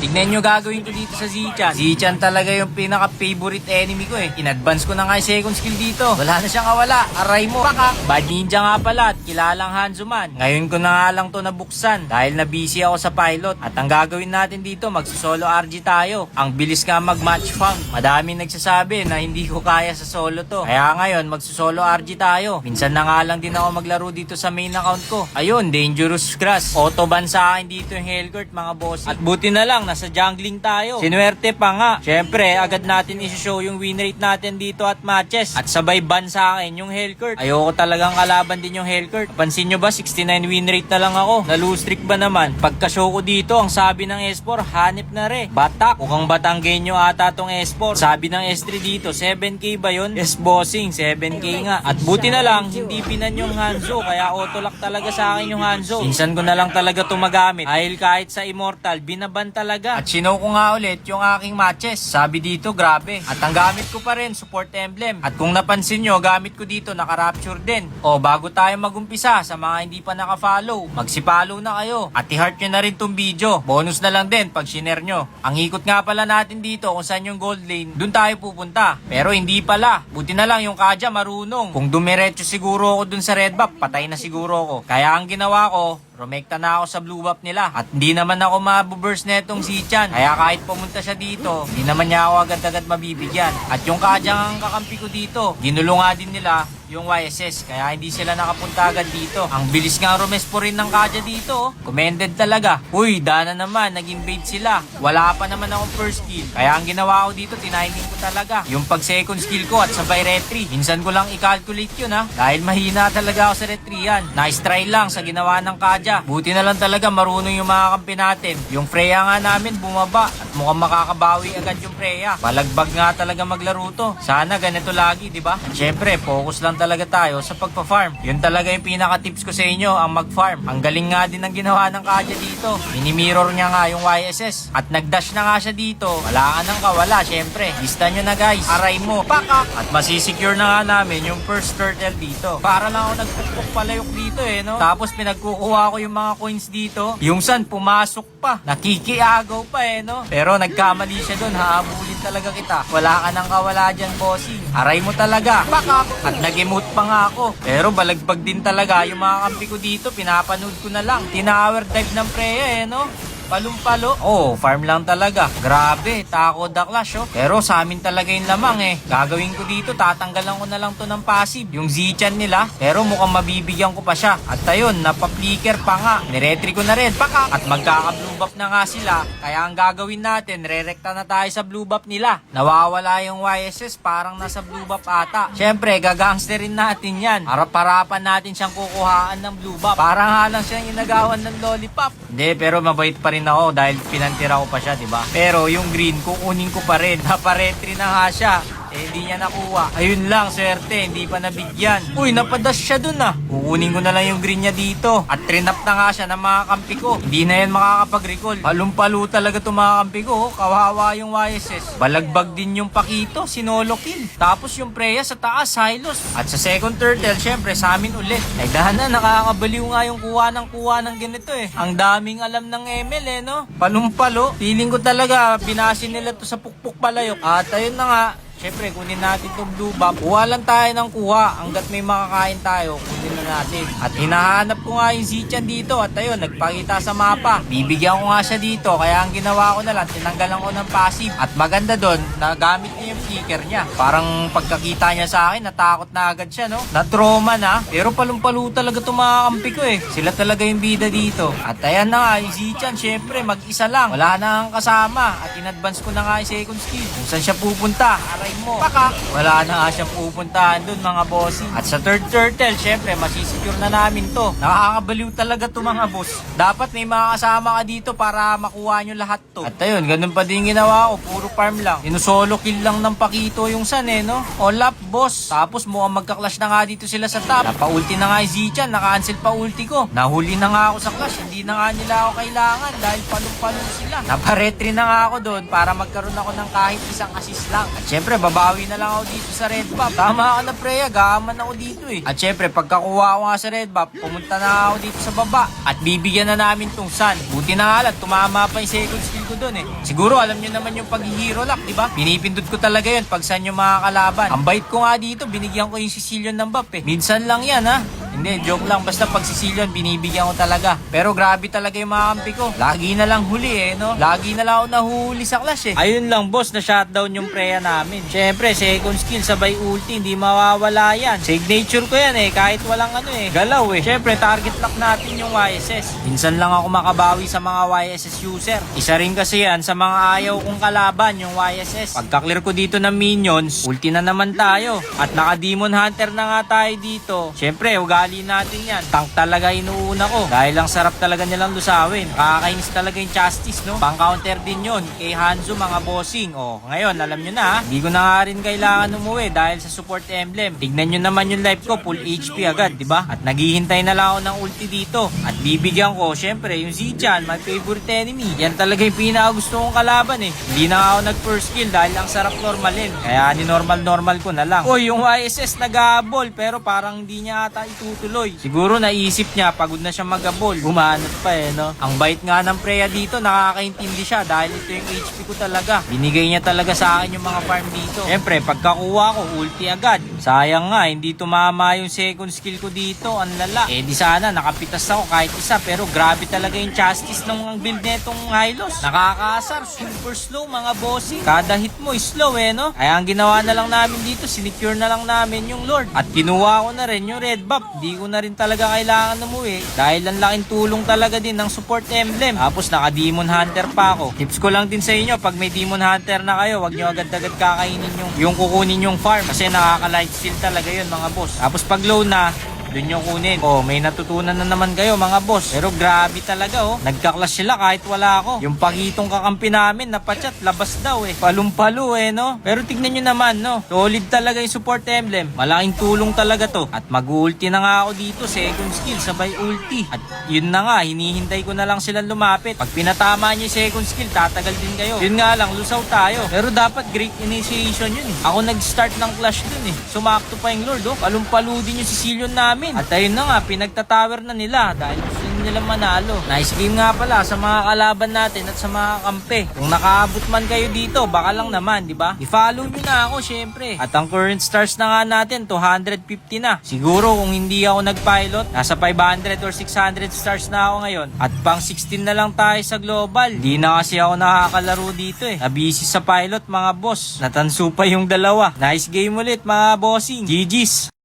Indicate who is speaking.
Speaker 1: Tignan nyo gagawin ko dito sa Zichan. Zichan talaga yung pinaka-favorite enemy ko eh. In-advance ko na nga yung second skill dito. Wala na siyang kawala. Aray mo. Pakak. Bad ninja nga pala at kilalang Hanzuman. Ngayon ko na nga lang to nabuksan dahil na busy ako sa pilot. At ang gagawin natin dito, magsosolo RG tayo. Ang bilis nga mag-match found. Madaming nagsasabi na hindi ko kaya sa solo to. Kaya ngayon, magsosolo RG tayo. Minsan na nga lang din ako maglaro dito sa main account ko. Ayun, dangerous grass. Autoban sa akin dito yung Hellcourt mga boss. At buti na lang, nasa jungling tayo. Sinuwerte pa nga. Syempre, agad natin isi-show yung win rate natin dito at matches. At sabay ban sa akin yung Hellcourt. Ayoko talagang kalaban din yung Hellcourt. Pansin nyo ba, 69 win rate na lang ako. Na-lose streak ba naman? Pagka-show ko dito, ang sabi ng S4, hanip na re. Batak. Mukhang Batanggenyo ata tong S4. Sabi ng S3 dito, 7k ba yun? Yes, bossing, 7k nga. At buti na lang, hindi pinan yung Hanzo. Kaya autolock talaga sa akin yung Hanzo. Minsan ko na lang talaga tumagamit. Dahil kahit sa Immortal, binaban talaga. At sinow ko nga ulit yung aking matches. Sabi dito, grabe. At ang gamit ko pa rin, support emblem. At kung napansin nyo, gamit ko dito, naka-rapture din. O, bago tayo magumpisa, sa mga hindi pa naka-follow, magsi-follow na kayo. At i-heart nyo na rin tong video. Bonus na lang din pag shiner nyo. Ang ikot nga pala natin dito, kung saan yung gold lane, dun tayo pupunta. Pero hindi pala. Buti na lang yung Kaja marunong. Kung dumiretso siguro ako dun sa red buff, patay na siguro ako. Kaya ang ginawa ko, rumekta na ako sa blue buff nila. At hindi naman ako mabuburst netong Zichan. Kaya kahit pumunta siya dito, hindi naman niya ako agad-agad mabibigyan. At yung kadyang kakampi ko dito, ginulo nga din nila yung YSS. Kaya hindi sila nakapunta agad dito. Ang bilis nga rumespo rin ng kadya dito. Commended talaga. Uy, dana naman, nag-invade sila. Wala pa naman akong first skill. Kaya ang ginawa ko dito, tiniming ko talaga. Yung pag second skill ko at sabay retry. Minsan ko lang i-calculate yun ha. Dahil mahina talaga ako sa retry yan. Nice try lang sa ginawa ng kadya. Buti na lang talaga marunong yung mga kampi natin. Yung Freya nga namin bumaba at mukhang makakabawi agad yung Freya. Palagbag nga talaga maglaro to. Sana ganito lagi, di ba? At syempre, focus lang talaga tayo sa pagpa-farm. Yun talaga yung pinaka-tips ko sa inyo, ang mag-farm. Ang galing nga din ng ginawa ng Kaja dito. Mini-mirror niya nga yung YSS. At nag-dash na nga siya dito. Wala ka nang kawala, syempre. Lista nyo na guys. Aray mo. Pakak! At masisecure na nga namin yung first turtle dito. Para lang ako nagpukpuk palayok dito eh, no? Tapos pinagkukuha ko yung mga coins dito. Yung San, pumasok pa. Nakikiagaw pa eh, no? Pero nagkamali siya dun. Haabulin talaga kita. Wala ka nang kawala dyan, bossing. Aray mo talaga. Pakak! At nag-emote pa nga ako. Pero balagbag din talaga yung mga kampi ko dito. Pinapanood ko na lang. Tinower dive ng Freya eh, no? Palumpalo. Oh, farm lang talaga. Grabe, tako the clash oh. Pero sa amin talaga yung lamang eh. Gagawin ko dito, tatanggalan ko na lang to ng passive. Yung Zichan nila. Pero mukhang mabibigyan ko pa siya. At ayun, napapflicker pa nga. Niretry ko na rin. Pakak! At magkaka-blue buff na nga sila. Kaya ang gagawin natin, rerekta na tayo sa blue buff nila. Nawawala yung YSS, parang nasa blue buff ata. Syempre, gagangsterin natin yan. Harap-harapan natin siyang kukuhaan ng blue buff. Parang halang siyang inagawan ng lollipop. Hindi, pero mabait pa rin ako dahil pinantira ko pa siya, diba? Pero yung green, kukunin ko pa rin. Naparetry na nga siya. Eh, hindi niya nakuha. Ayun lang, swerte, hindi pa nabigyan. Uy, napadash siya dun ah. Kukunin ko na lang yung green niya dito. At trinap na nga siya ng mga kampi ko. Hindi na yan makakapag-recall. Palumpalo talaga itong mga kampi ko. Kawawa yung YSS. Balagbag din yung Pakito, sinolo kill. Tapos yung Freya sa taas, Hylos. At sa second turtle, syempre sa amin ulit. Ay dahana, nakakabaliw nga yung kuha ng ganito eh. Ang daming alam ng ML eh, no? Palumpalo. Feeling ko talaga, binasin nila to sa pukpuk palayok. At ayun na nga, syempre, kunin natin itong blue buff. Kuha lang tayo ng kuha. Hanggat may makakain tayo, kunin na natin. At hinahanap ko nga yung Zichan dito. At ayun, nagpakita sa mapa. Bibigyan ko nga siya dito. Kaya ang ginawa ko na lang, tinanggalan ko ng passive. At maganda doon, nagamit niya yung flicker niya. Parang pagkakita niya sa akin, natakot na agad siya, no? Na-trauma na. Pero palumpalo talaga itong mga kampi ko eh. Sila talaga yung bida dito. At ayan na nga, yung Zichan, syempre, mag-isa lang. Wala na ang kasama. At in-advance ko na nga yung second skill. Kung saan siya pupunta, aray mo. Pakak! Wala na nga siyang pupuntahan dun mga bossing. At sa third turtle, syempre, masisecure na namin to. Nakakabaliw talaga to mga boss. Dapat may mga kasama ka dito para makuha nyo lahat to. At ayun, ganun pa din ginawa ko. Puro farm lang. Sinusolo kill lang ng Pakito yung San eh, no? Olap, boss. Tapos mukhang magka-clash na nga dito sila sa top. Napa-ulti na nga yung Zichan. Naka-cancel pa ulti ko. Nahuli na nga ako sa clash. Hindi na nga nila ako kailangan dahil palong-palong sila. Napa-retry na nga ako doon para magkaroon ako ng kahit isang assist lang. At syempre, babawi na lang ako dito sa red buff. Tama ka na Freya, gaaman ako dito eh. At syempre, pagkakuha ko nga sa red buff, pumunta na ako dito sa baba. At bibigyan na namin tong sun. Buti na nga lang, tumama pa yung second skill ko dun eh. Siguro alam nyo naman yung pag-hero lock, di ba? Pinipindot ko talaga yun pag saan yung mga kalaban. Ang bait ko nga dito, binigyan ko yung Sicilian ng buff eh. Minsan lang yan ha. Hindi, joke lang. Basta pag Sicilian, binibigyan ko talaga. Pero grabe talaga yung mga kampi ko. Lagi na lang huli eh, no? Lagi na lang ako nahuli sa clash eh. Ayun lang, boss, na shutdown yung Freya namin. Syempre, second skill, sabay ulti, hindi mawawala yan. Signature ko yan eh, kahit walang ano eh. Galaw eh. Syempre, target lock natin yung YSS. Minsan lang ako makabawi sa mga YSS user. Isa rin kasi yan sa mga ayaw kong kalaban, yung YSS. Pagka-clear ko dito ng minions, ulti na naman tayo. At naka-demon hunter na nga tayo dito. Syempre, ugali natin yan. Tank talaga inuuna ko. Dahil lang sarap talaga nilang lusawin. Nakakainis talaga yung Justice, no? Pang-counter din yun kay Hanzo, mga bossing. Oh, ngayon, alam nyo na ha. Hindi ko na nga rin kailangan umuwi dahil sa support emblem. Tignan nyo naman yung life ko, full HP agad, di ba? At naghihintay na lang ako ng ulti dito. At bibigyan ko, syempre, yung Zichan, my favorite enemy. Yan talaga yung pinakagusto kong kalaban eh. Hindi na ako nag-first kill dahil ang sarap normalin. Kaya ni-normal ko na lang. Oh, yung YSS nag-abol pero parang hindi niya ata itutuloy. Siguro naisip niya, pagod na siya mag-abol. Bumanot pa eh, no? Ang bait nga ng Freya dito, nakakaintindi siya dahil ito yung HP ko talaga. Binigay niya talaga sa akin yung mga farm dito. Siyempre, pagkakuha ko, ulti agad. Sayang nga, hindi tumama yung second skill ko dito. Ang lala. Eh di sana, nakapitas ako kahit isa. Pero grabe talaga yung Justice ng build netong Hylos. Nakakaasar, super slow mga bossing. Kada hit mo is slow eh, no? Kaya ang ginawa na lang namin dito, sinecure na lang namin yung Lord. At kinuha ko na rin yung red buff. Di ko na rin talaga kailangan umuwi. Dahil ang laking tulong talaga din ng support emblem. Tapos naka-demon hunter pa ako. Tips ko lang din sa inyo, pag may demon hunter na kayo, wag nyo agad-agad kakainin yung kukunin yung farm. Kasi nakaka-light steal talaga yun mga boss. Tapos pag low na, doon yung kunin. Oh, may natutunan na naman kayo mga boss. Pero grabe talaga oh. Nagka-clash sila kahit wala ako. Yung pagitong kakampi namin na pa-chat, labas daw eh. Palumpalo eh, no? Pero tignan nyo naman, no? Solid talaga yung support emblem. Malaking tulong talaga to. At mag-ulti na nga ako dito. Second skill, sabay ulti. At yun na nga, hinihintay ko na lang silang lumapit. Pag pinatama nyo yung second skill, tatagal din kayo. Yun nga lang, lusaw tayo. Pero dapat great initiation yun eh. Ako nag-start ng clash dun eh. Sumakto pa yung Lord oh. Palumpalo din yung Sicilian namin. At ayun na nga, pinagtatower na nila dahil gusto nila manalo. Nice game nga pala sa mga kalaban natin at sa mga kampe. Kung nakaabot man kayo dito, baka lang naman, di ba? I-follow nyo na ako, syempre. At ang current stars na nga natin, 250 na. Siguro kung hindi ako nag-pilot, nasa 500 or 600 stars na ako ngayon. At pang 16 na lang tayo sa global. Di na kasi ako nakakalaro dito eh. Nabisi sa pilot mga boss. Natanso pa yung dalawa. Nice game ulit mga bossing. GG's!